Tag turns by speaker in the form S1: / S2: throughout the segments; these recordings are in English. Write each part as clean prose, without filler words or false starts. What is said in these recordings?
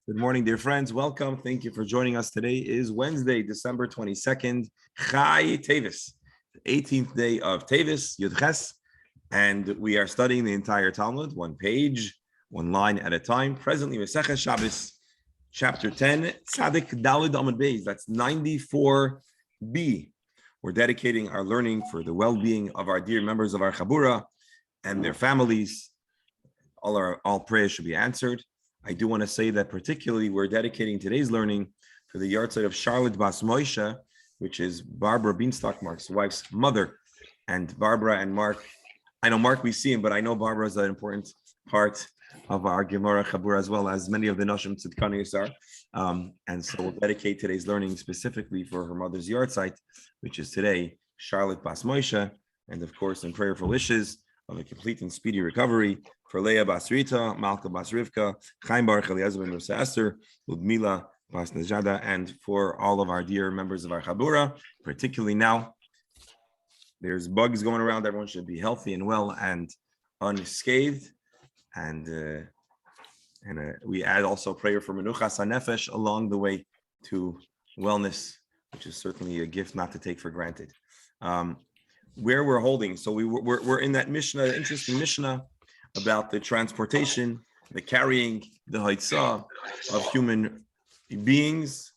S1: Good morning, dear friends. Welcome. Thank you for joining us. Today is Wednesday, December 22nd, Chai Tevis, the 18th day of Tevis, Yud-Ches, and we are studying the entire Talmud, one page, one line at a time. Presently, Masechet Shabbos, chapter 10, Tzadik Daled Amud Beis, that's 94b. We're dedicating our learning for the well-being of our dear members of our Chabura and their families. All prayers should be answered. I do want to say that particularly we're dedicating today's learning to the yahrzeit of Charlotte Bas Moshe, which is Barbara Beanstalk, Mark's wife's mother. And Barbara and Mark, I know Mark we see him, but I know Barbara is an important part of our Gemara Chabur as well as many of the Noshim Tzidkanius are. And so we'll dedicate today's learning specifically for her mother's yahrzeit, which is today, Charlotte Bas Moshe, and of course in prayerful wishes of a complete and speedy recovery for Leah Bas Rita, Malka Bas Rivka, Chaim Baruch Eliezer ben Musa Esther, Ludmila Bas Nejada, and for all of our dear members of our Chabura, particularly now. There's bugs going around. Everyone should be healthy and well and unscathed. And we add also prayer for Menuchas HaNefesh along the way to wellness, which is certainly a gift not to take for granted. Where we're holding, so we're in that Mishnah, interesting Mishnah about the transportation, the carrying, the haitzah of human beings,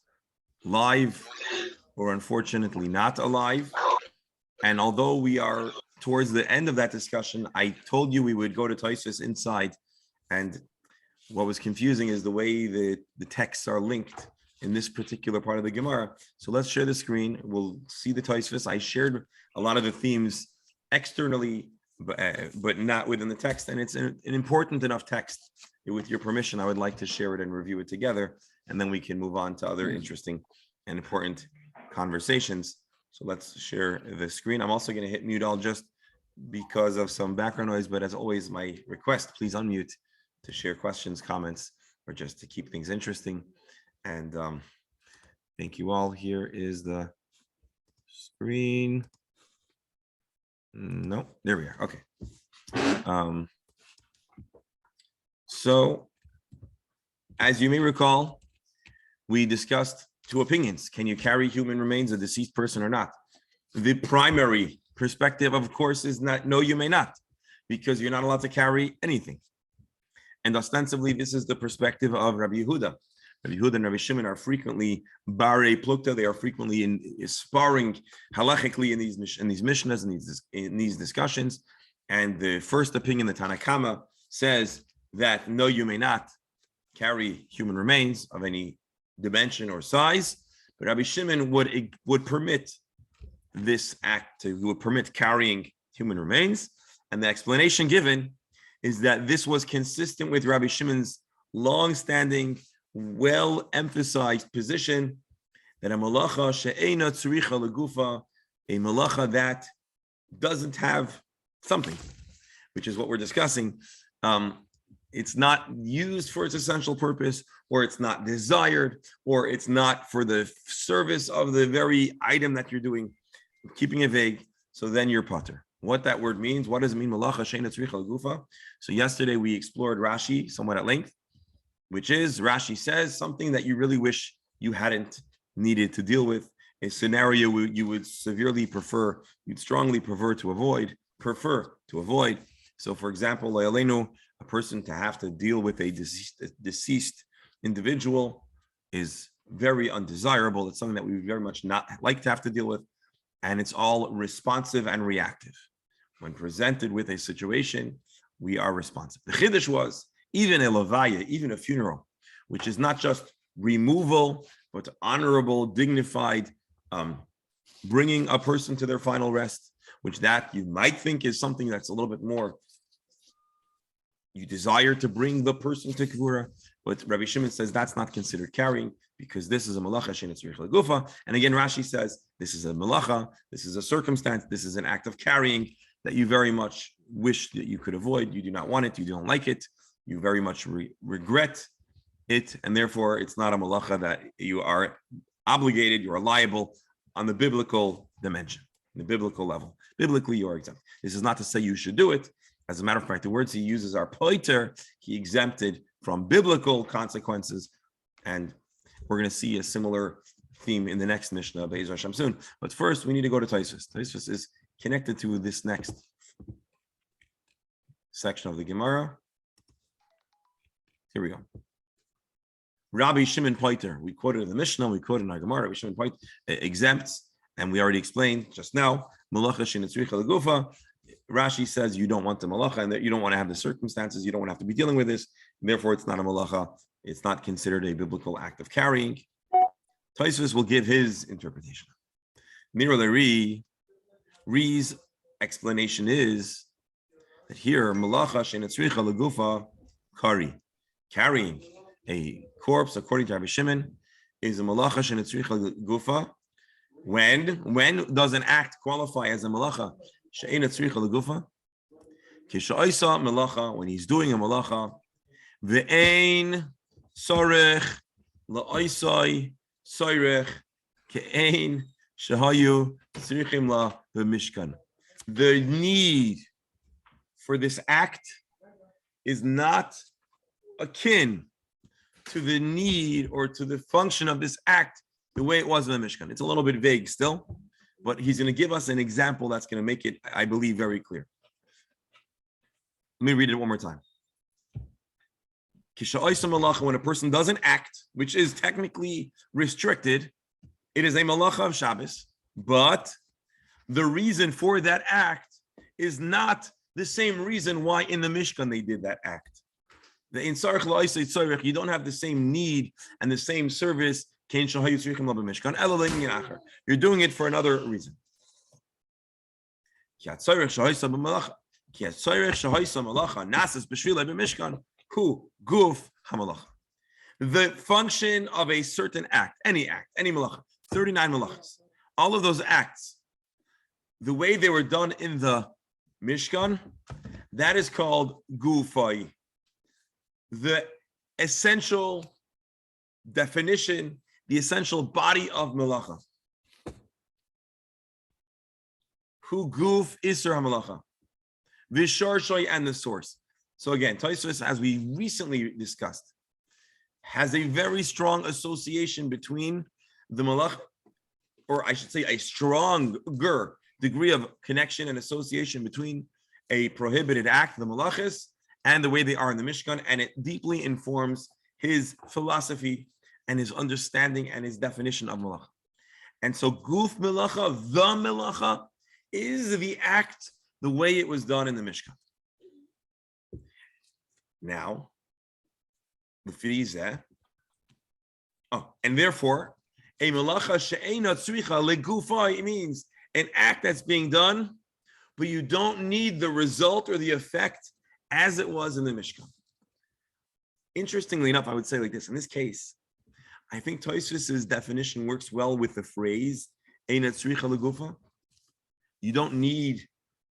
S1: live or unfortunately not alive. And although we are towards the end of that discussion, I told you we would go to Tosfos inside, and what was confusing is the way the texts are linked in this particular part of the Gemara. So let's share the screen. We'll see the Tosfos. I shared a lot of the themes externally, but not within the text. And it's an important enough text. With your permission, I would like to share it and review it together, and then we can move on to other interesting and important conversations. So let's share the screen. I'm also going to hit mute all just because of some background noise, but as always, my request, please unmute to share questions, comments, or just to keep things interesting. And thank you all. Here is the screen. No, there we are. Okay. So as you may recall, we discussed two opinions. Can you carry human remains, a deceased person or not? The primary perspective, of course, is not, no, you may not, because you're not allowed to carry anything. And ostensibly, this is the perspective of Rabbi Yehuda. Rabbi Yehuda and Rabbi Shimon are frequently barei plukta. They are frequently sparring halachically in these mishnahs, in these discussions. And the first opinion, the Tanakama, says that no, you may not carry human remains of any dimension or size. But Rabbi Shimon would permit this act. He would permit carrying human remains. And the explanation given is that this was consistent with Rabbi Shimon's long-standing, well-emphasized position that a malacha she'eina tzricha legufa, a malacha that doesn't have something, which is what we're discussing. It's not used for its essential purpose, or it's not desired, or it's not for the service of the very item that you're doing, keeping it vague. So then you're pater. What that word means, what does it mean, malacha she'eina tzricha legufa? So yesterday we explored Rashi somewhat at length, which is, Rashi says, something that you really wish you hadn't needed to deal with, a scenario you would strongly prefer to avoid. So for example, le'aleinu, a person to have to deal with a deceased individual is very undesirable. It's something that we very much not like to have to deal with. And it's all responsive and reactive. When presented with a situation, we are responsive. The chiddush was, even a levaya, even a funeral, which is not just removal, but honorable, dignified, bringing a person to their final rest, which that you might think is something that's a little bit more, you desire to bring the person to Kavura, but Rabbi Shimon says that's not considered carrying, because this is a malacha she'eina tzricha legufa. And again, Rashi says this is a malacha, this is a circumstance, this is an act of carrying that you very much wish that you could avoid. You do not want it, you don't like it, you very much regret it, and therefore it's not a malacha that you are obligated, you are liable on the biblical dimension, the biblical level. Biblically, you are exempt. This is not to say you should do it. As a matter of fact, the words he uses are poiter, he exempted from biblical consequences, And we're going to see a similar theme in the next Mishnah, Be'ez Hashem, soon. But first, we need to go to Tosfos. Tosfos is connected to this next section of the Gemara. Here we go. Rabbi Shimon Poiter, we quoted in the Mishnah, we quoted in our Gemara, Rabbi Shimon Poiter exempts, and we already explained just now, Malacha Shenitzricha Legufa. Rashi says you don't want the malacha and that you don't want to have the circumstances, you don't want to have to be dealing with this, and therefore it's not a malacha, it's not considered a biblical act of carrying. Tosfos will give his interpretation. Mirah Re's explanation is that here, malacha shenitzricha legufa kari, carrying a corpse, according to Rabbi Shimon, is a malacha shenitzricha legufa. When does an act qualify as a malacha? She'einatzricha legufa. Kisha'isa malacha, when he's doing a malacha, ve'ein sorech la'isai sorech ke'ein shahayu tzrichim la v'mishkan. The need for this act is not akin to the need or to the function of this act the way it was in the Mishkan. It's a little bit vague still, but he's going to give us an example that's going to make it, I believe, very clear. Let me read it one more time. When a person does an act, which is technically restricted, it is a malacha of Shabbos, but the reason for that act is not the same reason why in the Mishkan they did that act. In Sarach La'isay Tzorech, you don't have the same need and the same service. You're doing it for another reason. The function of a certain act, any malacha, 39 malachas, all of those acts, the way they were done in the Mishkan, that is called gufai. The essential definition, the essential body of malacha. Who goof isser hamalacha, visharshoy, and the source. So again, Tosfos, as we recently discussed, has a very strong association between the malacha, or I should say, a stronger degree of connection and association between a prohibited act, the malachis, and the way they are in the Mishkan, and it deeply informs his philosophy and his understanding and his definition of malacha. And so guf melacha, the melacha, is the act the way it was done in the Mishkan. Now, the frize, and therefore, a melacha she'eina tzricha legufai, it means an act that's being done, but you don't need the result or the effect as it was in the Mishkan. Interestingly enough, I would say like this, in this case, I think Tosfos' definition works well with the phrase "Eina tzricha legufa." You don't need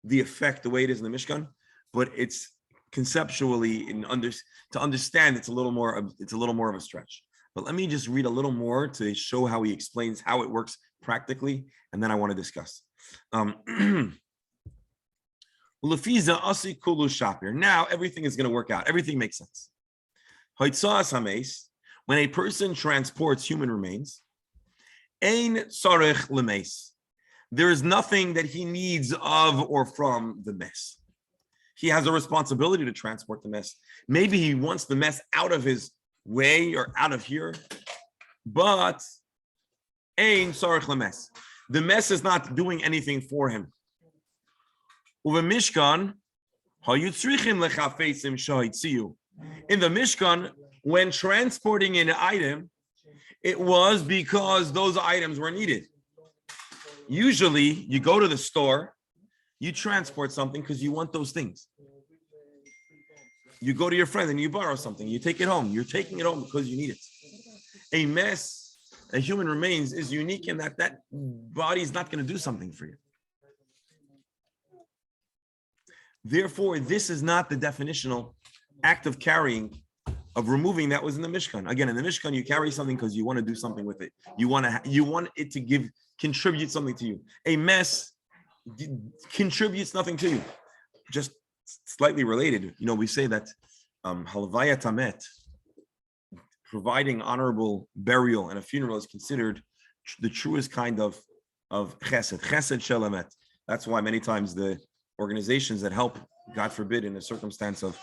S1: the effect the way it is in the Mishkan, but it's conceptually to understand it's a little more of a stretch. But let me just read a little more to show how he explains how it works practically, and then I want to discuss. Now everything is going to work out. Everything makes sense. When a person transports human remains, ein sarech lemes, there is nothing that he needs of or from the mess. He has a responsibility to transport the mess. Maybe he wants the mess out of his way or out of here, but ein sarech lemes, the mess is not doing anything for him. Uve mishkan hayutzrichim lechafesim shahitziu. In the Mishkan, when transporting an item, it was because those items were needed. Usually, you go to the store, you transport something because you want those things. You go to your friend and you borrow something, you take it home. You're taking it home because you need it. A mess, a human remains, is unique in that body is not going to do something for you. Therefore, this is not the definitional act of carrying, of removing that was in the Mishkan. Again, in the Mishkan, you carry something because you want to do something with it. You want it to contribute something to you. A mess contributes nothing to you. Just slightly related, we say that Halvaya Tamet, providing honorable burial and a funeral is considered the truest kind of chesed shel emet. That's why many times the organizations that help, God forbid, in a circumstance of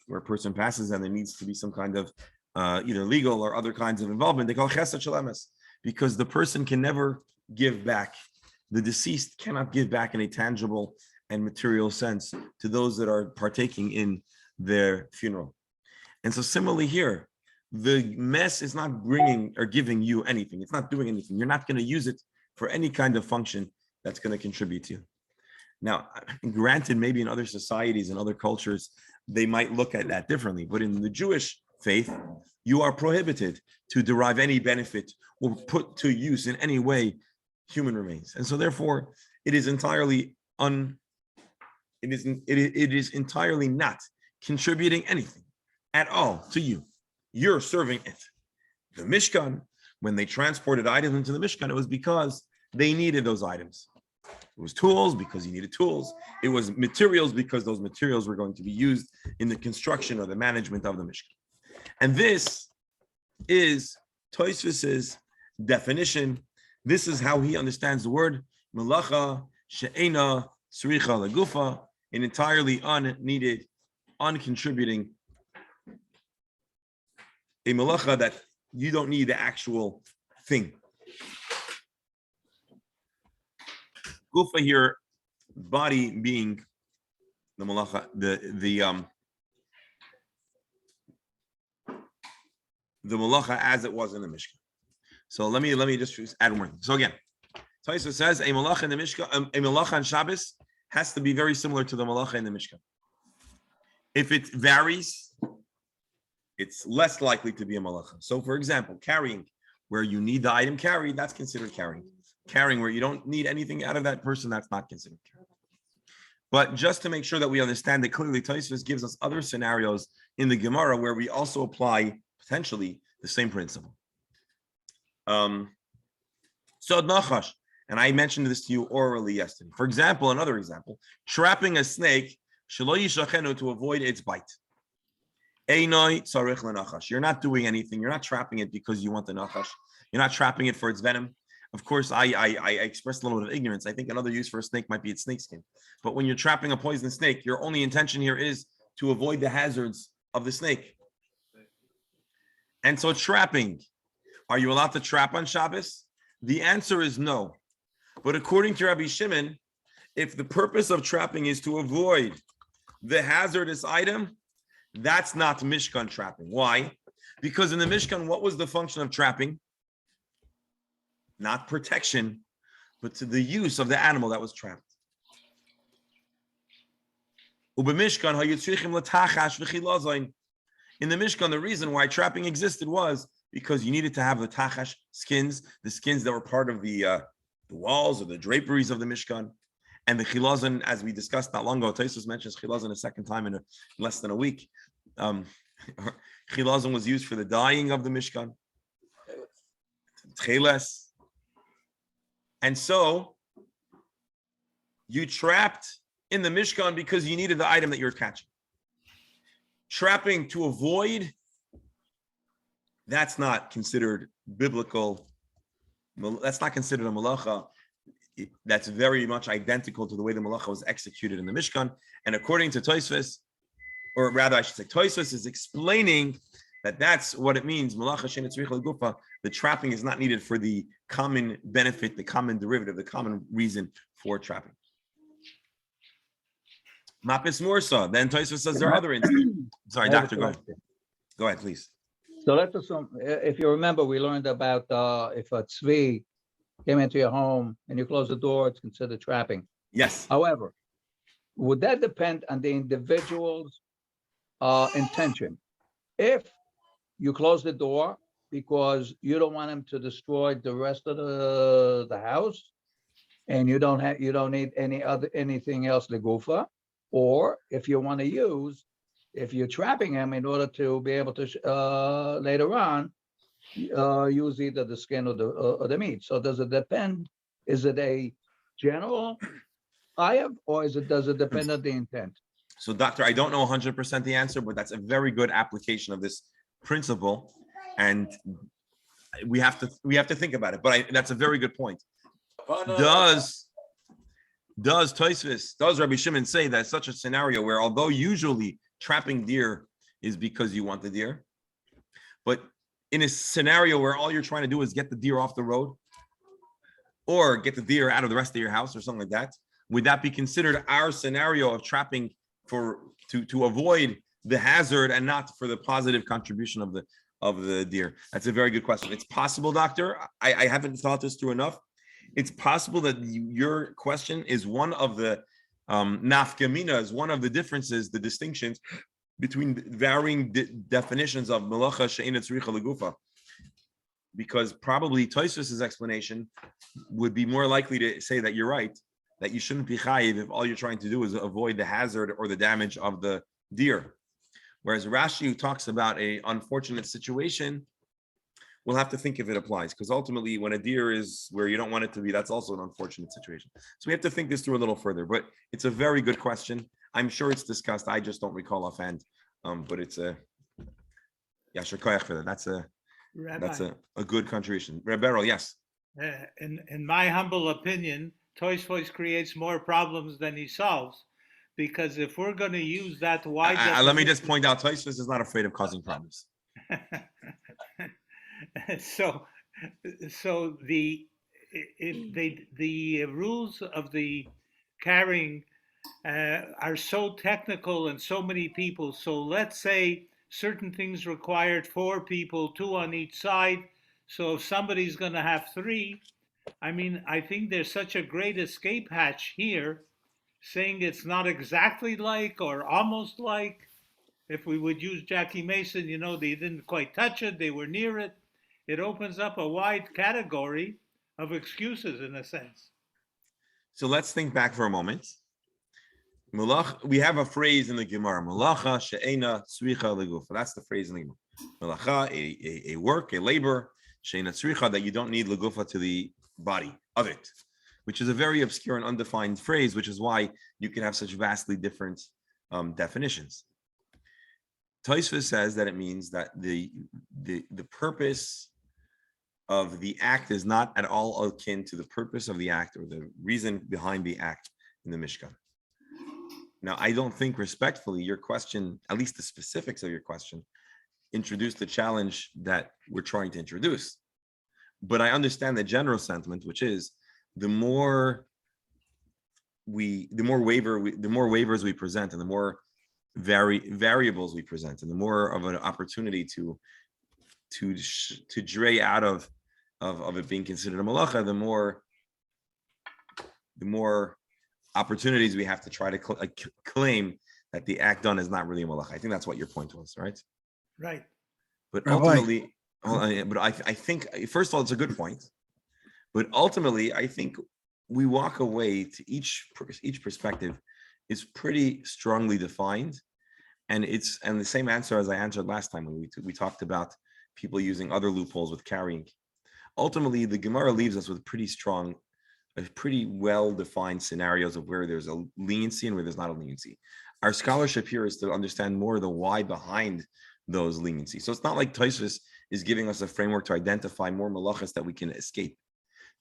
S1: where a person passes and there needs to be some kind of either legal or other kinds of involvement, they call chesed shel emes, because the person can never give back. The deceased cannot give back in a tangible and material sense to those that are partaking in their funeral. And so similarly here, the mess is not bringing or giving you anything. It's not doing anything. You're not going to use it for any kind of function that's going to contribute to you. Now, granted, maybe in other societies and other cultures, they might look at that differently. But in the Jewish faith, you are prohibited to derive any benefit or put to use in any way human remains. And so therefore, it is entirely it is entirely not contributing anything at all to you. You're serving it. The Mishkan, when they transported items into the Mishkan, it was because they needed those items. It was tools because you needed tools. It was materials because those materials were going to be used in the construction or the management of the Mishkan. And this is Tosfos's definition. This is how he understands the word melacha she'ena tzricha legufa, an entirely unneeded, uncontributing, a melacha that you don't need the actual thing. Gufa here, body being the malacha, the malacha as it was in the Mishkan. So let me just add one more thing. So again, Tosfos says a malacha in the Mishkan, a malacha on Shabbos has to be very similar to the malacha in the Mishkan. If it varies, it's less likely to be a malacha. So for example, carrying where you need the item carried, that's considered carrying. Carrying where you don't need anything out of that person, that's not considered carrying. But just to make sure that we understand that clearly, Tosfos gives us other scenarios in the Gemara where we also apply potentially the same principle. So nachash, and I mentioned this to you orally yesterday. For example, another example, trapping a snake shelo yishachenu to avoid its bite. Einoi tzarich lenachash. You're not doing anything. You're not trapping it because you want the nachash. You're not trapping it for its venom. Of course, I expressed a little bit of ignorance. I think another use for a snake might be its snakeskin. But when you're trapping a poisonous snake, your only intention here is to avoid the hazards of the snake. And so trapping, are you allowed to trap on Shabbos? The answer is no. But according to Rabbi Shimon, if the purpose of trapping is to avoid the hazardous item, that's not Mishkan trapping. Why? Because in the Mishkan, what was the function of trapping? Not protection, but to the use of the animal that was trapped. In the Mishkan, the reason why trapping existed was because you needed to have the tachash skins, the skins that were part of the walls or the draperies of the Mishkan. And the chilazon, as we discussed not long ago, Tosfos mentions chilazon a second time in less than a week. Chilazon was used for the dyeing of the Mishkan. Tcheles. And so you trapped in the Mishkan because you needed the item that you're catching. Trapping to avoid, that's not considered biblical. That's not considered a malacha. That's very much identical to the way the malacha was executed in the Mishkan. And according to Tosfos, or rather I should say Tosfos is explaining that that's what it means. Malacha she'ena tzricha legufa. The trapping is not needed for the common benefit, the common derivative, the common reason for trapping. Mapis Morsa. Then Tosfos says there are other instances. Sorry, Doctor, go ahead. Go ahead, please.
S2: So let's assume, if you remember, we learned about if a tzvi came into your home and you close the door, it's considered trapping.
S1: Yes.
S2: However, would that depend on the individual's intention? If you close the door because you don't want him to destroy the rest of the house, and you don't need anything else legufa, or if you want to use, if you're trapping him in order to be able to later on use either the skin or the meat. So does it depend? Is it a general chayav, or does it depend on the intent?
S1: So, Doctor, I don't know 100% the answer, but that's a very good application of this principle, and we have to think about it. But that's a very good point. Does Rabbi Shimon say that such a scenario where, although usually trapping deer is because you want the deer, but in a scenario where all you're trying to do is get the deer off the road or get the deer out of the rest of your house or something like that, would that be considered our scenario of trapping to avoid the hazard and not for the positive contribution of the deer? That's a very good question. It's possible, doctor. I haven't thought this through enough. It's possible that your question is one of the nafkaminas, one of the differences, the distinctions between varying definitions of melacha she'eina tzricha legufa, because probably Tosfos's explanation would be more likely to say that you're right, that you shouldn't be chayiv if all you're trying to do is avoid the hazard or the damage of the deer. Whereas Rashi, who talks about an unfortunate situation, we'll have to think if it applies, because ultimately when a deer is where you don't want it to be, that's also an unfortunate situation. So we have to think this through a little further, but it's a very good question. I'm sure it's discussed. I just don't recall offhand, but it's a yasher koyach for that. That's a good contribution. Reb Beryl, yes.
S3: In my humble opinion, Tosfos creates more problems than he solves, because if we're going to use that wide
S1: let me just point out, Tosfos is not afraid of causing problems.
S3: So the rules of the carrying are so technical and so many people. So let's say certain things required 4 people, 2 on each side. So if somebody's going to have 3, I mean, I think there's such a great escape hatch here, saying it's not exactly like or almost like. If we would use Jackie Mason, they didn't quite touch it, they were near it. It opens up a wide category of excuses in a sense.
S1: So let's think back for a moment. We have a phrase in the Gemara, Malacha she'ena tzricha legufa. That's the phrase in the Gemara. Malacha, a work, a labor, she'ena tzricha, that you don't need legufa to the body of it, which is a very obscure and undefined phrase, which is why you can have such vastly different definitions. Tosfos says that it means that the purpose of the act is not at all akin to the purpose of the act or the reason behind the act in the Mishkan. Now, I don't think respectfully your question, at least the specifics of your question, introduced the challenge that we're trying to introduce. But I understand the general sentiment, which is the more waivers we present and the more variables we present and the more of an opportunity to dray out of it being considered a malacha, the more opportunities we have to try to claim that the act done is not really a malacha. I think that's what your point was, right?
S3: Right.
S1: But ultimately, but I think, first of all, it's a good point. But ultimately, I think we walk away to each perspective is pretty strongly defined, and the same answer as I answered last time when we talked about people using other loopholes with carrying. Ultimately, the Gemara leaves us with pretty well-defined scenarios of where there's a leniency and where there's not a leniency. Our scholarship here is to understand more of the why behind those leniencies. So it's not like Tosfos is giving us a framework to identify more malachas that we can escape.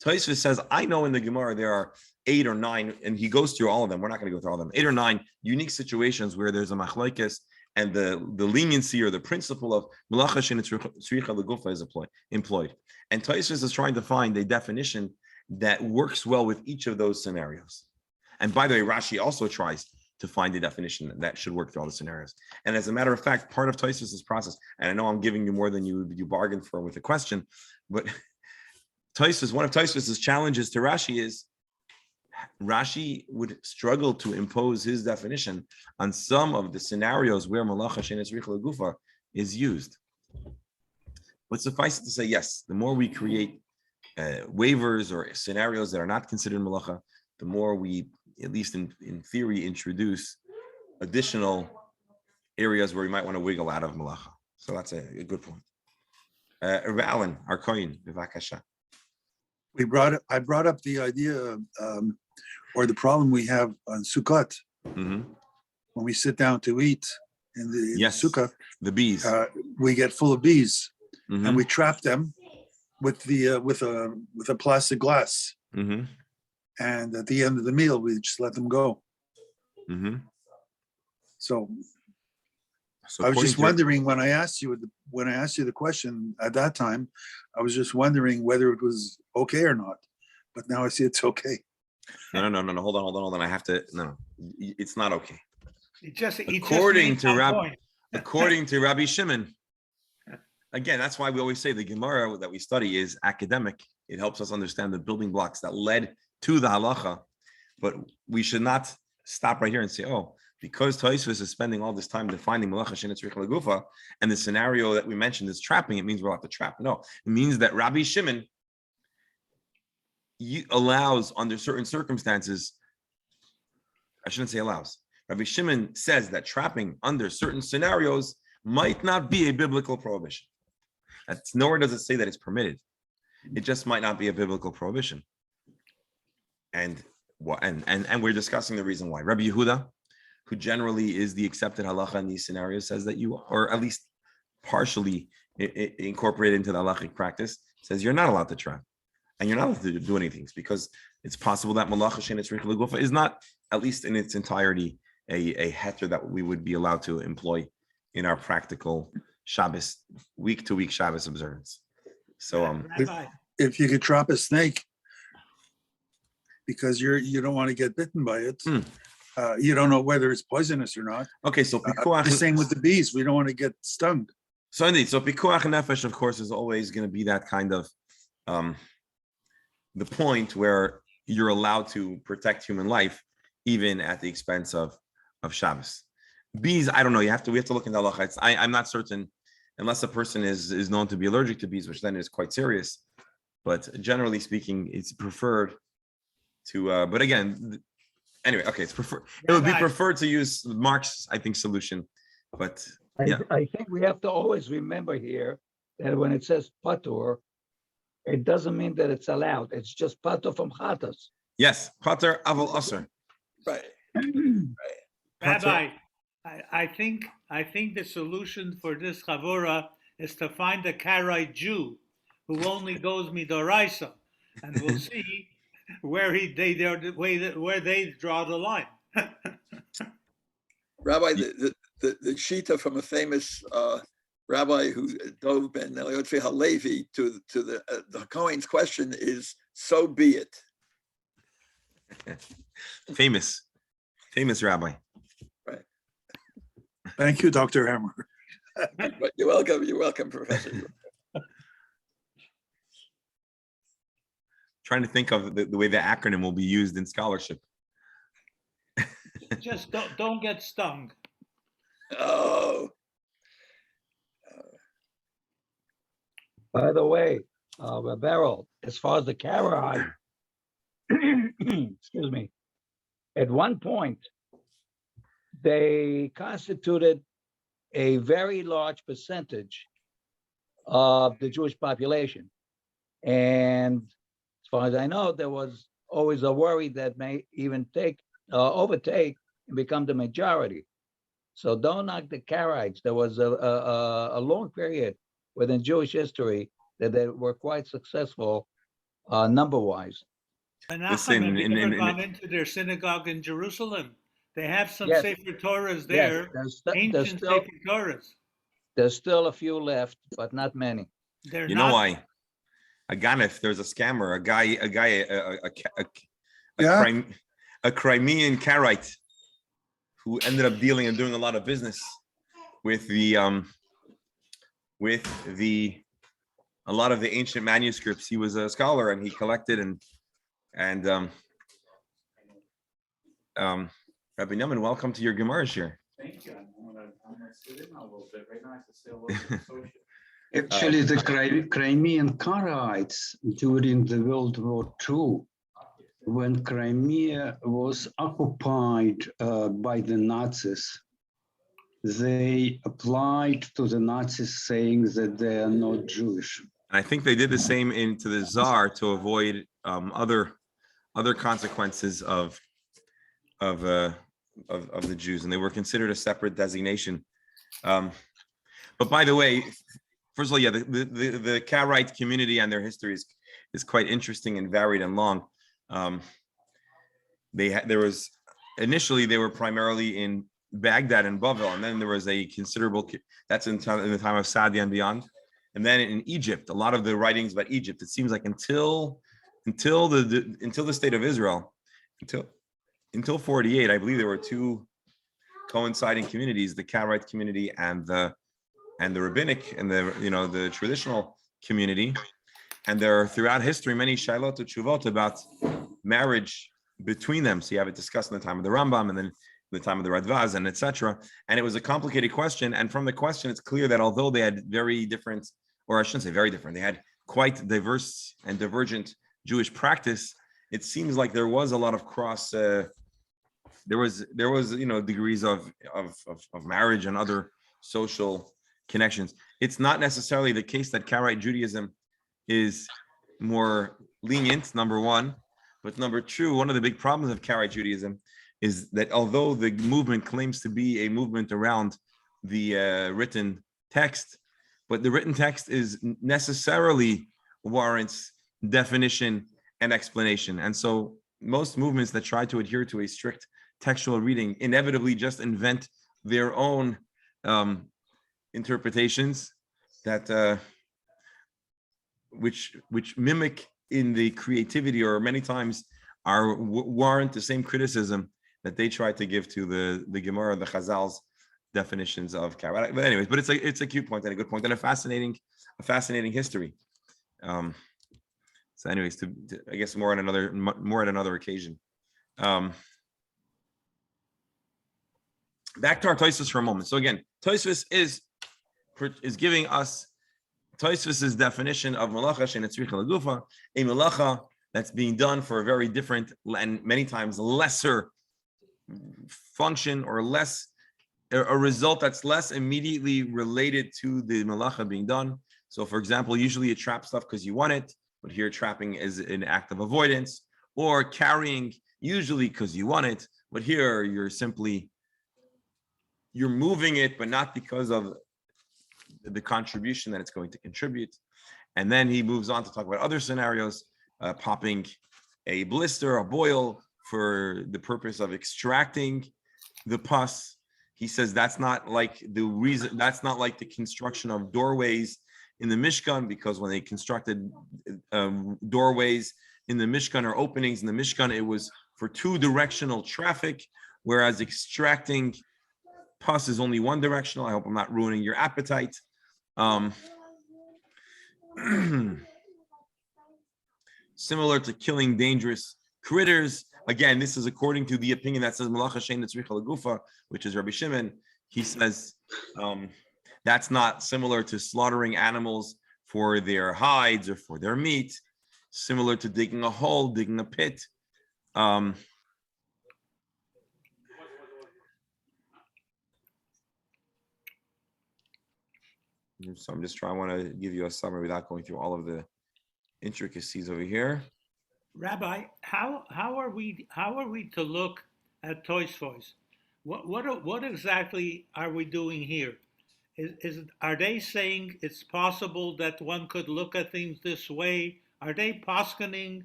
S1: Tosfos says, I know in the Gemara there are 8 or 9, and he goes through all of them. We're not going to go through all of them. 8 or 9 unique situations where there's a machlokes and the leniency or the principle of malacha she'ena tzricha legufa is employed. And Tosfos is trying to find a definition that works well with each of those scenarios. And by the way, Rashi also tries to find a definition that should work through all the scenarios. And as a matter of fact, part of Tosfos's process, and I know I'm giving you more than you bargained for with the question, but one of Tosfos's challenges to Rashi is Rashi would struggle to impose his definition on some of the scenarios where malacha she'ena tzricha legufa is used. But suffice it to say, yes, the more we create waivers or scenarios that are not considered malacha, the more we, at least in theory, introduce additional areas where we might want to wiggle out of malacha. So that's a good point. Alan, our kohen, b'vakasha.
S4: I brought up the idea or the problem we have on Sukkot when we sit down to eat, in the
S1: Yes.
S4: sukkah,
S1: The bees.
S4: we get full of bees,
S1: Mhm,
S4: and we trap them with a plastic glass.
S1: mhm,
S4: And at the end of the meal, we just let them go.
S1: mhm.
S4: So
S1: So
S4: I was
S1: according
S4: just
S1: to-
S4: wondering when I asked you the question at that time, I was just wondering whether it was okay or not. But now I see it's okay.
S1: No. Hold on. I have to. No, it's not okay.
S3: He just
S1: According
S3: made
S1: to
S3: that
S1: Rab,
S3: point.
S1: according to Rabbi Shimon, again, that's why we always say the Gemara that we study is academic. It helps us understand the building blocks that led to the halacha. But we should not stop right here and say, oh, because Tosfos is spending all this time defining malacha she'eino tzricha legufa, and the scenario that we mentioned is trapping, it means we're allowed to trap. No, it means that Rabbi Shimon allows under certain circumstances. I shouldn't say allows. Rabbi Shimon says that trapping under certain scenarios might not be a biblical prohibition. That's nowhere does it say that it's permitted. It just might not be a biblical prohibition. And we're discussing the reason why. Rabbi Yehuda, who generally is the accepted halacha in these scenarios, says that you, or at least partially incorporated into the halachic practice, says you're not allowed to trap. And you're not allowed to do anything because it's possible that malacha she'eino tzricha legufa is not, at least in its entirety, a heter that we would be allowed to employ in our practical Shabbos, week-to-week Shabbos observance. So,
S3: Rabbi,
S4: If you could trap a snake because you don't want to get bitten by it, you don't know whether it's poisonous or not.
S1: okay, so
S4: The
S1: pikuach,
S4: same with the bees. We don't want to get stung.
S1: so indeed, so pikuach nefesh, of course, is always going to be that kind of the point where you're allowed to protect human life, even at the expense of Shabbos. Bees, I don't know. We have to look into halacha. I'm not certain, unless a person is known to be allergic to bees, which then is quite serious. But generally speaking, it's preferred to. But again, anyway, okay, it's preferred. It would be
S3: Rabbi.
S1: preferred to use Mark's, I think, solution. But yeah,
S2: I think we have to always remember here that when it says patur, it doesn't mean that it's allowed. It's just patur from chatas.
S1: yes, pater aval aser.
S5: Right.
S3: Rabbi, I think the solution for this chavura is to find a Karaite Jew who only goes midoraisa, and we'll see where they draw the line.
S5: Rabbi, the shita from a famous rabbi who dove Ben Eliotzi Halevi to the Cohen's question is, so be it.
S1: Famous rabbi.
S4: Thank you, Dr. Hammer.
S5: But you're welcome, Professor.
S1: Trying to think of the way the acronym will be used in scholarship.
S3: Just don't get stung.
S5: Oh,
S2: By the way, Beryl, as far as the Karaite, excuse me, at one point, they constituted a very large percentage of the Jewish population. And as far as I know, there was always a worry that may even overtake and become the majority. So don't knock the Karaites. There was a long period within Jewish history that they were quite successful number-wise.
S1: Listen,
S3: Menachem, have you ever gone into their synagogue in Jerusalem? They have some
S2: Yes.
S3: Sefer Torahs there,
S2: Yes,
S3: ancient Sefer Torahs.
S2: there's still a few left, but not many.
S3: They're
S1: You
S3: not,
S1: know why? If there's a scammer,
S4: Yeah.
S1: a Crimean Karaite who ended up dealing and doing a lot of business with a lot of the ancient manuscripts. He was a scholar and he collected and Rabbi Newman, welcome to your Gemara share.
S6: Thank you. I'm gonna sit in a little bit right now. I have to say a little bit social.
S7: Actually, the Crimean Karaites during the World War II, when Crimea was occupied by the Nazis, they applied to the Nazis saying that they are not Jewish.
S1: I think they did the same into the Tsar to avoid other consequences of the Jews, and they were considered a separate designation But by the way, first of all, yeah, the Karaite community and their history is quite interesting and varied and long. There was initially they were primarily in Baghdad and Bavel, and then there was a considerable that's in the time of Sadia and beyond, and then in Egypt, a lot of the writings about Egypt. It seems like until the state of Israel, until 48, I believe there were two coinciding communities: the Karaite community and the rabbinic and the traditional community. And there are throughout history many shailot tshuvot about marriage between them. So you have it discussed in the time of the Rambam and then the time of the Radvaz and etc. And it was a complicated question. And from the question, it's clear that although they had very different, or I shouldn't say very different, they had quite diverse and divergent Jewish practice. It seems like there was a lot of cross. There was degrees of marriage and other social connections. It's not necessarily the case that Karaite Judaism is more lenient, number one, but number two, one of the big problems of Karaite Judaism is that although the movement claims to be a movement around the written text, but the written text is necessarily warrants definition and explanation. And so most movements that try to adhere to a strict textual reading inevitably just invent their own interpretations that which mimic in the creativity, or many times warrant the same criticism that they try to give to the Gemara, the Chazal's definitions of Karaite. But anyways, but it's a cute point and a good point and a fascinating history. So anyways, I guess more at another occasion. Back to our Tosfos for a moment. So again, Tosfos is giving us Tosfos's definition of malacha shenetzricha legufa, a malacha that's being done for a very different and many times lesser function, or a result that's less immediately related to the malacha being done. So for example, usually you trap stuff because you want it, but here trapping is an act of avoidance, or carrying usually because you want it, but here you're moving it, but not because of the contribution that it's going to contribute. And then he moves on to talk about other scenarios, popping a blister, a boil for the purpose of extracting the pus. He says that's not like the construction of doorways in the Mishkan, because when they constructed doorways in the Mishkan, or openings in the Mishkan, it was for two directional traffic, whereas extracting pus is only one directional. I hope I'm not ruining your appetite. Similar to killing dangerous critters. Again, this is according to the opinion that says malacha shein netzricha legufa, which is Rabbi Shimon. He says that's not similar to slaughtering animals for their hides or for their meat. Similar to digging a hole, digging a pit. So I want to give you a summary without going through all of the intricacies over here.
S3: Rabbi, how are we to look at Tosfos? What exactly are we doing here? Are they saying it's possible that one could look at things this way? Are they poskening,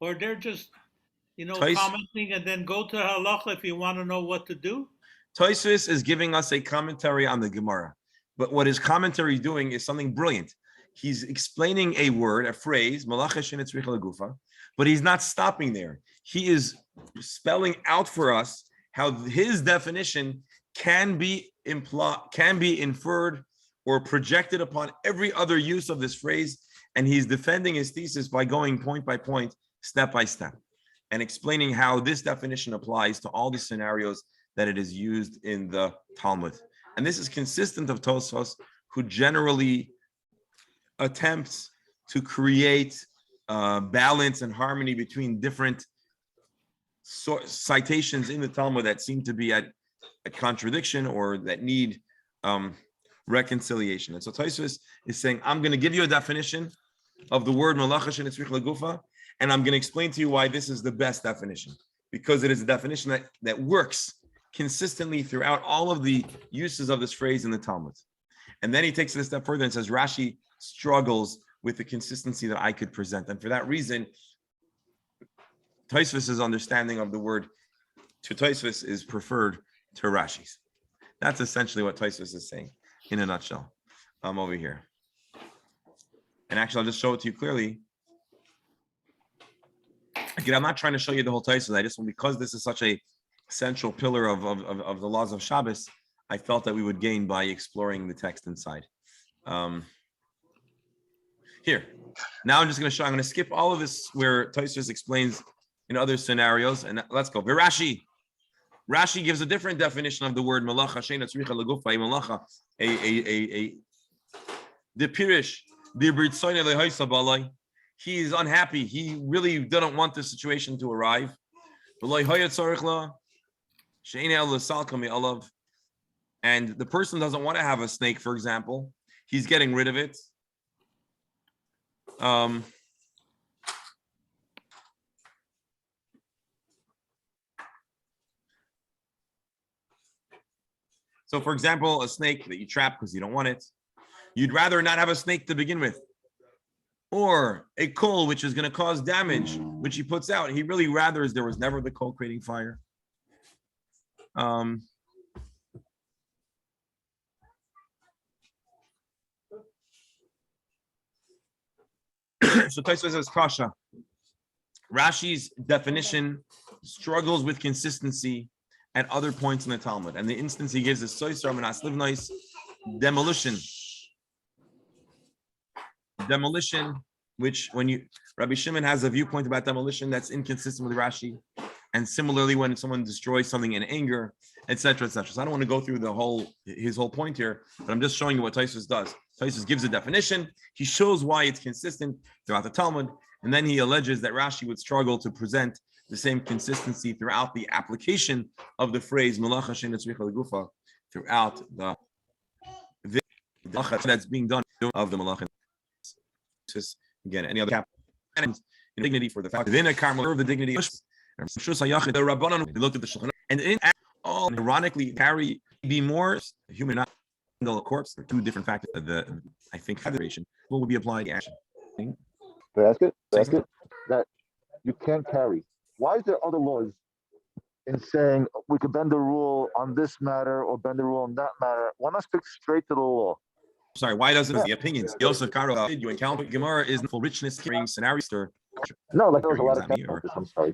S3: or they're just commenting and then go to halacha if you want to know what to do?
S1: Tosfos is giving us a commentary on the Gemara, but what his commentary is doing is something brilliant. He's explaining a word, a phrase, malacha shenetzricha legufa, but he's not stopping there. He is spelling out for us how his definition can be inferred or projected upon every other use of this phrase, and he's defending his thesis by going point by point, step by step, and explaining how this definition applies to all the scenarios that it is used in the Talmud. And this is consistent of Tosfos, who generally attempts to create balance and harmony between different citations in the Talmud that seem to be at a contradiction or that need reconciliation. And so Tosfos is saying, I'm going to give you a definition of the word malacha shenetzricha legufa, and I'm going to explain to you why this is the best definition, because it is a definition that works consistently throughout all of the uses of this phrase in the Talmud. And then he takes it a step further and says, Rashi struggles with the consistency that I could present. And for that reason, Tosfos' understanding of the word to Tosfos is preferred to Rashi's. That's essentially what Tosfos is saying in a nutshell. Over here. And actually, I'll just show it to you clearly. Again, I'm not trying to show you the whole Tosfos. I just want, because this is such a central pillar of the laws of Shabbos, I felt that we would gain by exploring the text inside. Here. Now I'm just going to show, I'm going to skip all of this where Tosfos explains in other scenarios. And let's go. Virashi. Rashi gives a different definition of the word malacha, sheina tzricha legufay malacha, the pirish, the britzoyne lehoisa balai. He is unhappy. He really didn't want this situation to arrive. And the person doesn't want to have a snake, for example. He's getting rid of it. So, for example, a snake that you trap because you don't want it, you'd rather not have a snake to begin with. Or a coal, which is going to cause damage, which he puts out. He really rathers there was never the coal creating fire. So Tosfos says kasha. Rashi's definition struggles with consistency at other points in the Talmud, and the instance he gives is soisar minas livnois, demolition. Demolition, which when you Rabbi Shimon has a viewpoint about demolition that's inconsistent with Rashi, and similarly when someone destroys something in anger, etc., etc. So I don't want to go through his whole point here, but I'm just showing you what Tosfos does. Tosfos gives a definition. He shows why it's consistent throughout the Talmud, and then he alleges that Rashi would struggle to present the same consistency throughout the application of the phrase malacha sheina tzricha legufa throughout the that's being done of the malacha. Again, any other dignity for the fact within a karma of the dignity. They looked at the shulchan, and in all ironically carry be more human, not a corpse. There are two different factors. I think federation what would be applied to action.
S8: Ask it that you can't carry. Why is there other laws in saying we could bend the rule on this matter or bend the rule on that matter? Why not stick straight to the law?
S1: Sorry, why doesn't the opinions? Yosef Karo, you encounter Gemara is full richness carrying scenarios.
S8: No, like there was a lot of cases. I'm sorry.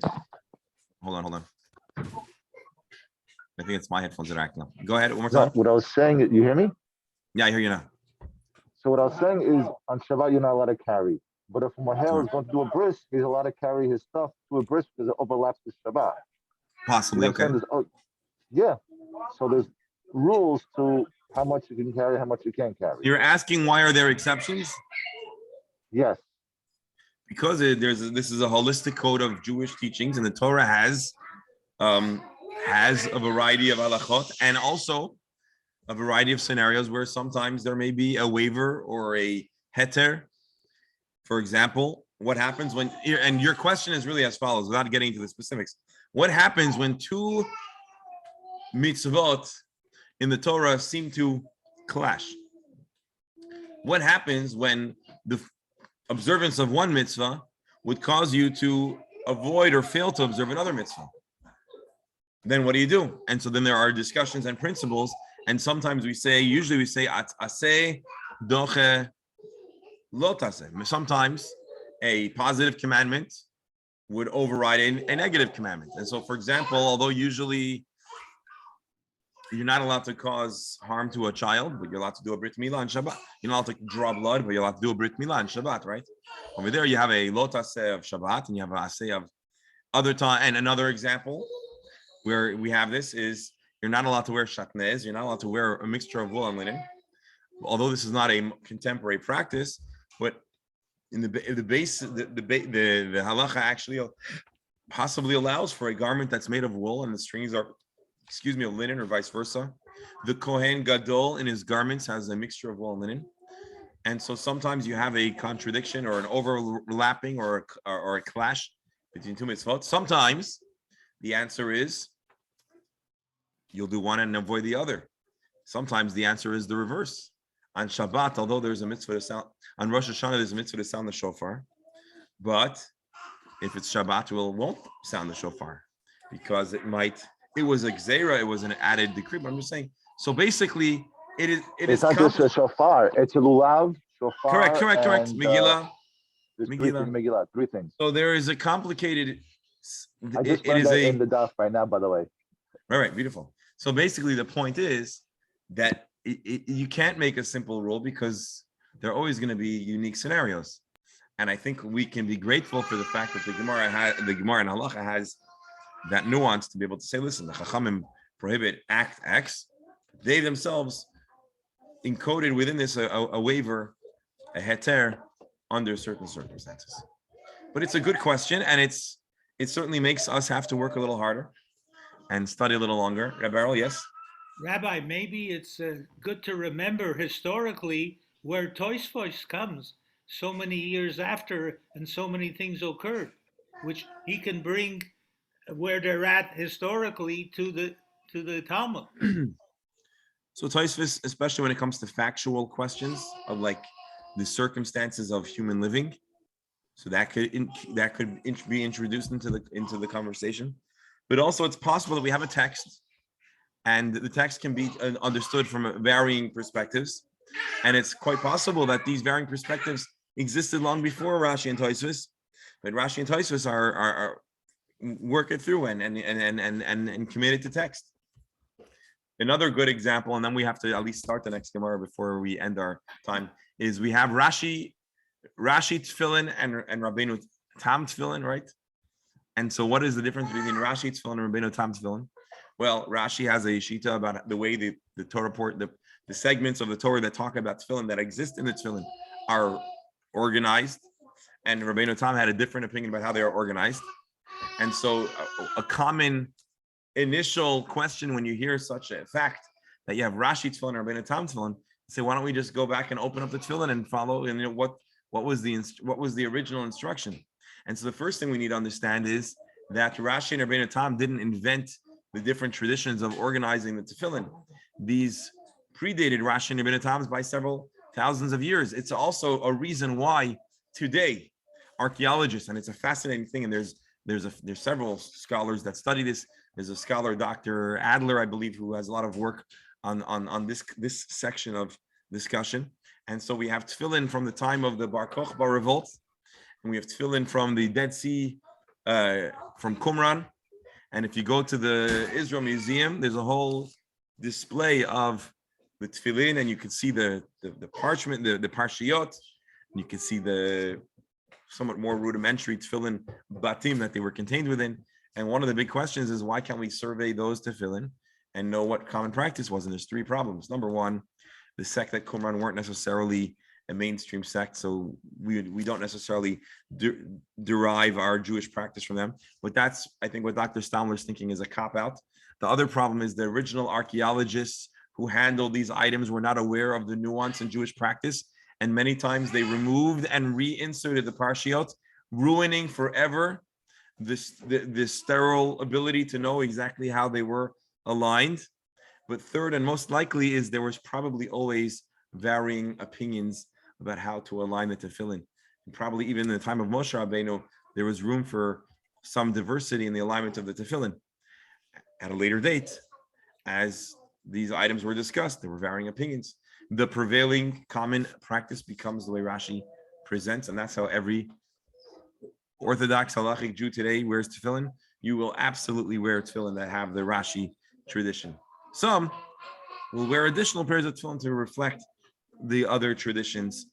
S1: Hold on. I think it's my headphones that are acting up. Go ahead one more time.
S8: No, what I was saying, you hear me?
S1: Yeah, I hear you now.
S8: So what I was saying is on Shabbat you're not allowed to carry. But if Mohel is going to do a bris, he's allowed to carry his stuff to a bris because it overlaps the Shabbat.
S1: Possibly, okay.
S8: Yeah. So there's rules to how much you can carry, how much you can't carry.
S1: You're asking why are there exceptions?
S8: Yes.
S1: Because this is a holistic code of Jewish teachings, and the Torah has a variety of halachot and also a variety of scenarios where sometimes there may be a waiver or a heter. For example, what happens when, and your question is really as follows, without getting into the specifics. What happens when two mitzvot in the Torah seem to clash? What happens when the observance of one mitzvah would cause you to avoid or fail to observe another mitzvah? Then what do you do? And so then there are discussions and principles, and sometimes usually we say aseh doche lo taseh. Sometimes a positive commandment would override a negative commandment. And so, for example, although usually you're not allowed to cause harm to a child, but you're allowed to do a brit milah on Shabbat. You're not allowed to draw blood, but you're allowed to do a brit milah on Shabbat, right? Over there, you have a lo taseh of Shabbat, and you have a aseh of other time. And another example where we have this is you're not allowed to wear ch10. You're not allowed to wear a mixture of wool and linen. Although this is not a contemporary practice, but in the halacha actually possibly allows for a garment that's made of wool and the strings are, of linen, or vice versa. The Kohen Gadol in his garments has a mixture of wool and linen. And so sometimes you have a contradiction or an overlapping or a clash between two mitzvot. Sometimes the answer is you'll do one and avoid the other. Sometimes the answer is the reverse. On Shabbat, although there's a mitzvah to sound, on Rosh Hashanah, there's a mitzvah to sound the shofar. But if it's Shabbat, we won't sound the shofar because it was a gzeira, it was an added decree. But I'm just saying, so basically,
S8: It's not just a shofar, it's a lulav, shofar.
S1: Correct.
S8: And,
S1: Megillah.
S8: there's three things.
S1: So there is a complicated.
S8: I just learned that in the daf right now, by the way.
S1: Right, beautiful. So basically, the point is that you can't make a simple rule because there are always going to be unique scenarios. And I think we can be grateful for the fact that the Gemara and Halacha has that nuance to be able to say, listen, the Chachamim prohibit act X. They themselves encoded within this a waiver, a heter, under certain circumstances. But it's a good question, and it certainly makes us have to work a little harder and study a little longer. Rabbi Errol, yes?
S3: Rabbi, maybe it's good to remember historically where Tosfos comes so many years after and so many things occurred, which he can bring where they're at historically to the Talmud.
S1: So Tosfos, especially when it comes to factual questions of like the circumstances of human living, so that could be introduced into the conversation. But also, it's possible that we have a text, and the text can be understood from varying perspectives, and it's quite possible that these varying perspectives existed long before Rashi and Tosfos, but Rashi and Tosfos are work it through and committed to text. Another good example, and then we have to at least start the next Gemara before we end our time, is we have Rashi Tefillin and Rabbeinu Tam Tefillin, right? And so what is the difference between Rashi Tefillin and Rabbeinu Tam Tefillin? Well, Rashi has a shita about the way the Torah report, the segments of the Torah that talk about Tefillin that exist in the Tefillin are organized, and Rabbeinu Tam had a different opinion about how they are organized. And so a common initial question when you hear such a fact that you have Rashi Tefillin and Rabbeinu Tam Tefillin, say, why don't we just go back and open up the Tefillin and follow? And what was the original instruction? And so the first thing we need to understand is that Rashi and Rabbeinu Tam didn't invent the different traditions of organizing the Tefillin. These predated Rashi and Rabbeinu Tam by several thousands of years. It's also a reason why today archaeologists, and it's a fascinating thing, and there's several scholars that study this. There's a scholar, Dr. Adler, I believe, who has a lot of work on this section of discussion. And so we have tefillin from the time of the Bar Kokhba revolt, and we have tefillin from the Dead Sea, from Qumran. And if you go to the Israel Museum, there's a whole display of the tefillin, and you can see the parchment, the parshiyot, and you can see the somewhat more rudimentary tefillin batim that they were contained within. And one of the big questions is, why can't we survey those tefillin and know what common practice was? And there's three problems. Number one, the sect at Qumran weren't necessarily a mainstream sect, so we don't necessarily derive our Jewish practice from them. But that's, I think, what Dr. Stamler's thinking is a cop-out. The other problem is the original archaeologists who handled these items were not aware of the nuance in Jewish practice, and many times they removed and reinserted the parshiot, ruining forever this sterile ability to know exactly how they were aligned. But third, and most likely, is there was probably always varying opinions about how to align the tefillin. And probably even in the time of Moshe Rabbeinu, there was room for some diversity in the alignment of the tefillin. At a later date, as these items were discussed, there were varying opinions. The prevailing common practice becomes the way Rashi presents, and that's how every Orthodox halachic Jew today wears tefillin. You will absolutely wear tefillin that have the Rashi tradition. Some will wear additional pairs of tefillin to reflect the other traditions.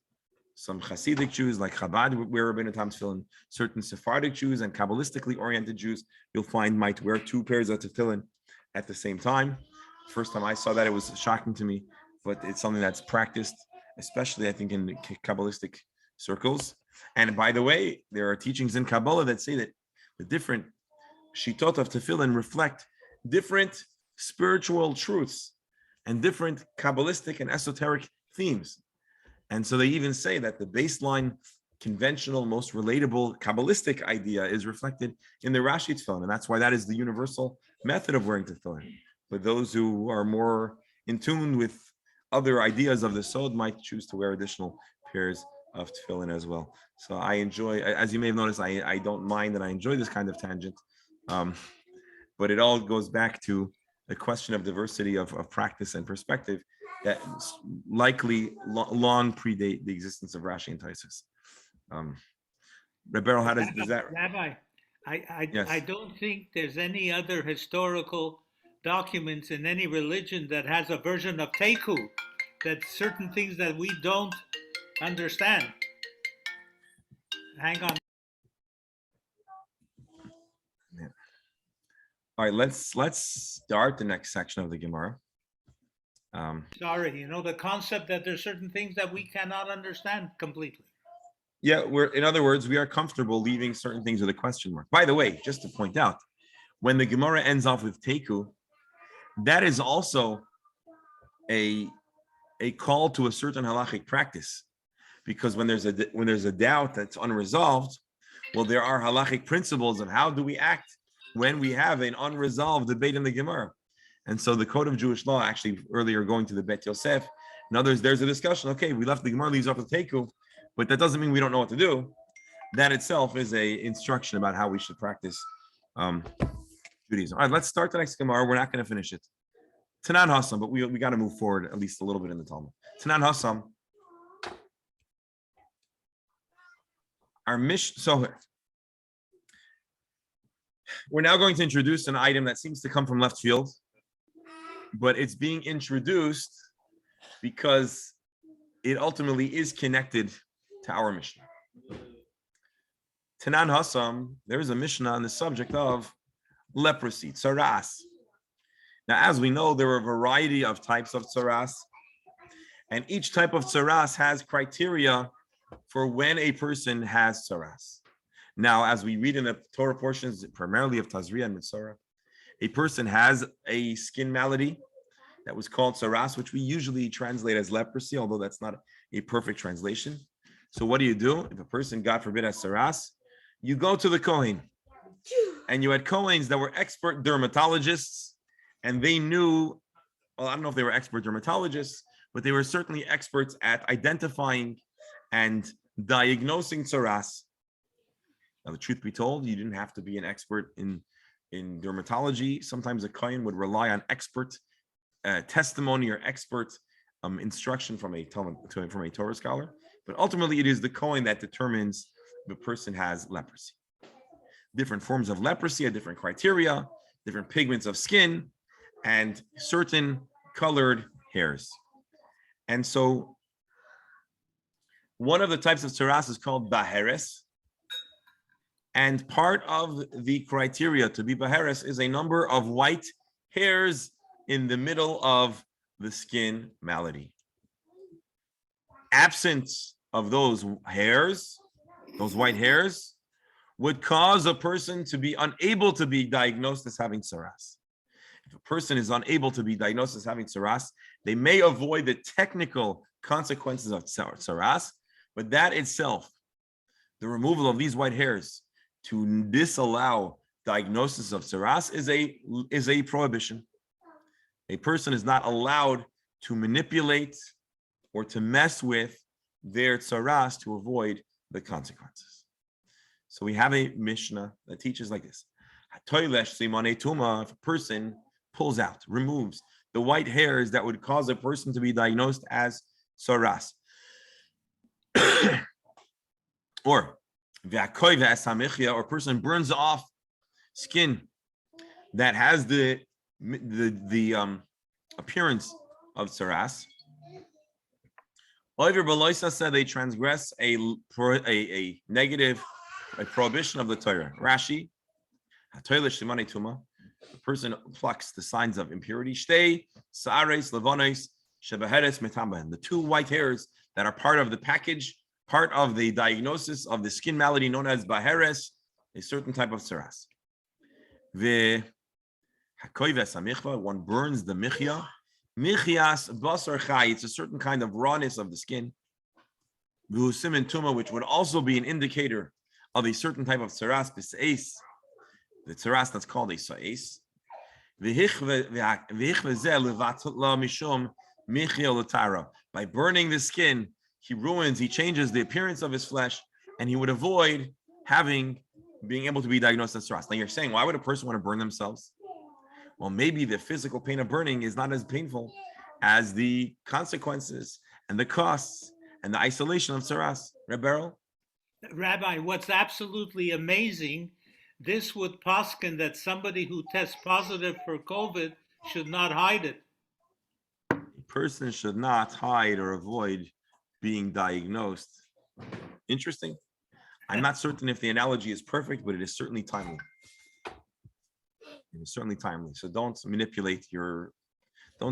S1: Some Hasidic Jews like Chabad wear Rabbeinu Tam tefillin. Certain Sephardic Jews and Kabbalistically oriented Jews you'll find might wear two pairs of tefillin at the same time. First time I saw that, it was shocking to me, but it's something that's practiced, especially I think in Kabbalistic circles. And by the way, there are teachings in Kabbalah that say that the different shitot of tefillin reflect different spiritual truths and different Kabbalistic and esoteric themes. And so they even say that the baseline, conventional, most relatable Kabbalistic idea is reflected in the Rashi tefillin. And that's why that is the universal method of wearing tefillin. but those who are more in tune with other ideas of the sod might choose to wear additional pairs of tefillin as well. So I enjoy, as you may have noticed, I don't mind, and I enjoy this kind of tangent. But it all goes back to the question of diversity of practice and perspective that likely long predate the existence of Rashi and Taisus. Rebero, how does that?
S3: Rabbi, I
S1: Yes.
S3: don't think there's any other historical documents in any religion that has a version of Teku, that certain things that we don't understand. Hang on.
S1: Yeah. All right, let's start the next section of the Gemara.
S3: Sorry, the concept that there's certain things that we cannot understand completely.
S1: Yeah, in other words, we are comfortable leaving certain things with a question mark. By the way, just to point out, when the Gemara ends off with Teku, that is also a call to a certain halachic practice, because when there's a doubt that's unresolved, well, there are halachic principles of how do we act when we have an unresolved debate in the Gemara. And so the code of Jewish law, actually earlier going to the Bet Yosef, in others, there's a discussion. Okay, we left the Gemara leaves off with Teku, but that doesn't mean we don't know what to do. That itself is a instruction about how we should practice Judaism. All right, let's start the next Gemara. We're not going to finish it. Tanan Hassam, but we got to move forward at least a little bit in the Talmud. Tanan Hassam. So we're now going to introduce an item that seems to come from left field, but it's being introduced because it ultimately is connected to our Mishnah. Tanan Hassam, there is a Mishnah on the subject of leprosy, tsaras. Now, as we know, there are a variety of types of tsaras, and each type of tsaras has criteria for when a person has tsaras. Now, as we read in the Torah portions, primarily of Tazria and Mitzorah, a person has a skin malady that was called tsaras, which we usually translate as leprosy, although that's not a perfect translation. So what do? If a person, God forbid, has tsaras, you go to the Kohen. And you had Kohens that were expert dermatologists, and they knew, well, I don't know if they were expert dermatologists, but they were certainly experts at identifying and diagnosing tsaras. Now, the truth be told, you didn't have to be an expert in dermatology. Sometimes a Kohen would rely on expert testimony or expert instruction from a Torah scholar. But ultimately, it is the Kohen that determines if a person has leprosy. Different forms of leprosy have different criteria, different pigments of skin, and certain colored hairs. And so one of the types of tsaras is called baheres. And part of the criteria to be baheres is a number of white hairs in the middle of the skin malady. Absence of those hairs, those white hairs, would cause a person to be unable to be diagnosed as having tsaras. If a person is unable to be diagnosed as having tsaras, they may avoid the technical consequences of tsaras, but that itself, the removal of these white hairs to disallow diagnosis of tsaras is a prohibition. A person is not allowed to manipulate or to mess with their tsaras to avoid the consequences. So we have a Mishnah that teaches like this. If a person pulls out, removes the white hairs that would cause a person to be diagnosed as tsaras. Or a person burns off skin that has the appearance of tsaras. Said they transgress a negative, a prohibition of the Torah. Rashi, the person plucks the signs of impurity. The two white hairs that are part of the package, part of the diagnosis of the skin malady known as baheres, a certain type of tsaras. One burns the michya. Michias basar chai, it's a certain kind of rawness of the skin. V'husimin tuma, which would also be an indicator of a certain type of tsaras, b'seis, the tsaras that's called a sa'es. By burning the skin, he changes the appearance of his flesh, and he would avoid being able to be diagnosed as saras. Now you're saying, why would a person want to burn themselves? Well, maybe the physical pain of burning is not as painful as the consequences and the costs and the isolation of saras. Rebbe,
S3: Rabbi, what's absolutely amazing, this would poskin that somebody who tests positive for COVID should not hide it.
S1: a person should not hide or avoid being diagnosed. Interesting. I'm not certain if the analogy is perfect, but it is certainly timely. It is certainly timely. So don't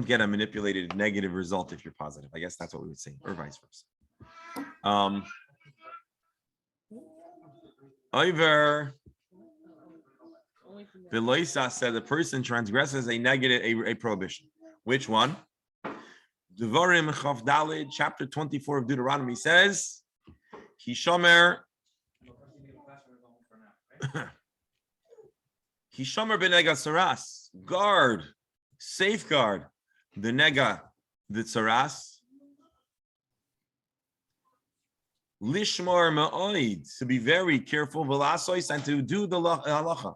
S1: get a manipulated negative result if you're positive. I guess that's what we would say, or vice versa. Over Beloisa said the person transgresses a prohibition. Which one? Devarim Chav Daled, chapter 24 of Deuteronomy says, Hishomer benega saras, safeguard the nega, the tsaras. Lishmar ma'oid, to be very careful, v'lasois, and to do the halacha,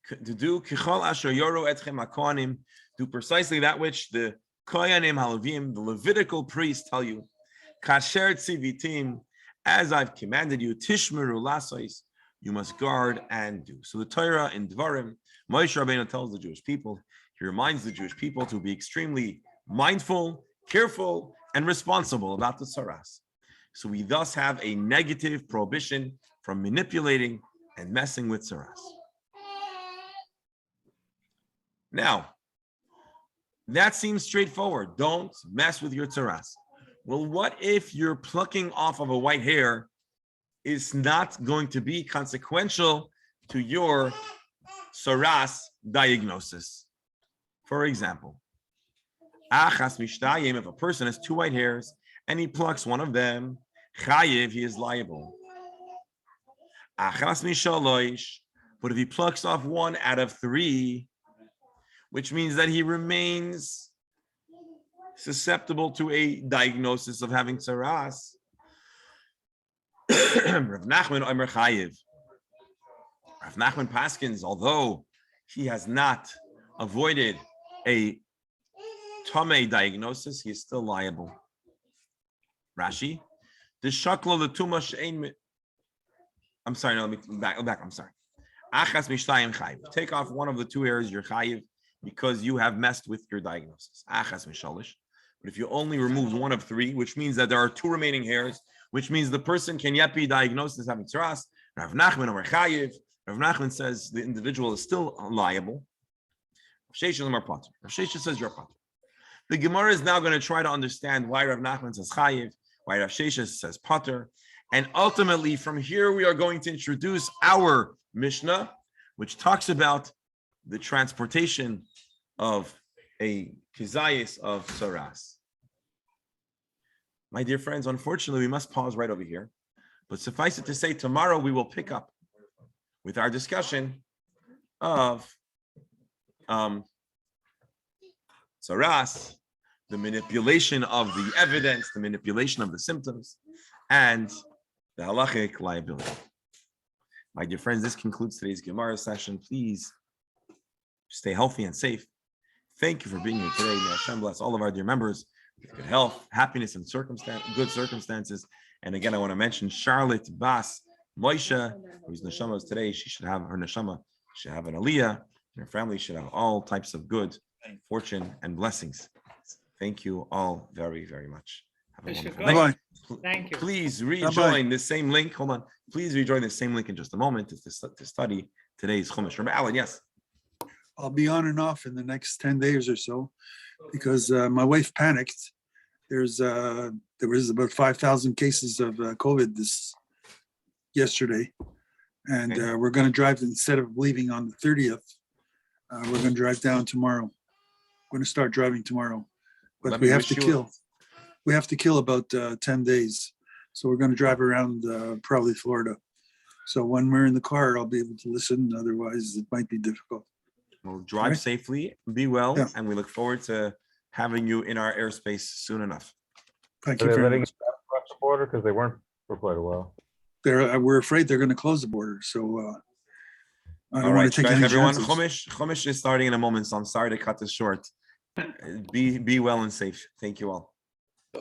S1: to do kichol asher yoru etchem hakohanim, do precisely that which the kohanim halavim, the Levitical priests tell you, kasher tzivitim, as I've commanded you, tishmeru lasois, you must guard and do. So the Torah in Dvarim, Moshe Rabbeinu tells the Jewish people, he reminds the Jewish people to be extremely mindful, careful, and responsible about the saras. So we thus have a negative prohibition from manipulating and messing with saras. Now, that seems straightforward. Don't mess with your saras. Well, what if you're plucking off of a white hair is not going to be consequential to your saras diagnosis? For example, if a person has two white hairs and he plucks one of them, chayiv, he is liable. But if he plucks off one out of three, which means that he remains susceptible to a diagnosis of having saras, Rav Nachman Omer chayiv. Rav Nachman paskins, although he has not avoided a Tomei diagnosis, he is still liable. Rashi, the shakla the tumash ein. I'm sorry, no, let me back. I'm sorry. Achas mishtayim chayiv. Take off one of the two hairs, you're chayiv, because you have messed with your diagnosis. Achas mishalish. But if you only removed one of three, which means that there are two remaining hairs, which means the person can yet be diagnosed as having tsaras. Rav Nachman or chayiv. Rav Nachman says the individual is still liable. Rav Shesha says you're potter. The Gemara is now going to try to understand why Rav Nachman says chayiv, why Rav Shesha says potter, and ultimately from here we are going to introduce our Mishnah, which talks about the transportation of a kizayis of saras. My dear friends, unfortunately, we must pause right over here. But suffice it to say, tomorrow we will pick up with our discussion of saras, the manipulation of the evidence, the manipulation of the symptoms, and the halachic liability. My dear friends, this concludes today's Gemara session. Please stay healthy and safe. Thank you for being here today. May Hashem bless all of our dear members with good health, happiness, and good circumstances. And again, I want to mention Charlotte Bas Moisha, whose neshama is today. She should have her neshama, should have an aliyah, and her family should have all types of good fortune and blessings. Thank you all very, very much. Have a wonderful day.
S4: Bye-bye.
S3: Thank you.
S1: Please rejoin the same link. Hold on. Please rejoin the same link in just a moment to study today's Chumash. Remember, Alan, yes.
S4: I'll be on and off in the next 10 days or so because my wife panicked. There was about 5,000 cases of COVID yesterday. And we're going to drive, instead of leaving on the 30th, we're going to drive down tomorrow. We're going to start driving tomorrow. But we have to kill about 10 days. So we're going to drive around probably Florida. So when we're in the car, I'll be able to listen. Otherwise, it might be difficult.
S1: Well, drive
S4: Alright.
S1: safely, be well,
S4: Yeah.
S1: and we look forward to having you in our airspace soon enough.
S4: Thank
S9: Are
S4: you
S9: they
S4: very
S9: letting
S4: much.
S9: it across the border? Because they weren't for quite a while.
S4: We're afraid they're going to close the border, so I
S1: All
S4: don't
S1: right,
S4: want to take
S1: guys,
S4: any
S1: everyone.
S4: chances.
S1: Chumash is starting in a moment, so I'm sorry to cut this short. Be well and safe. Thank you all.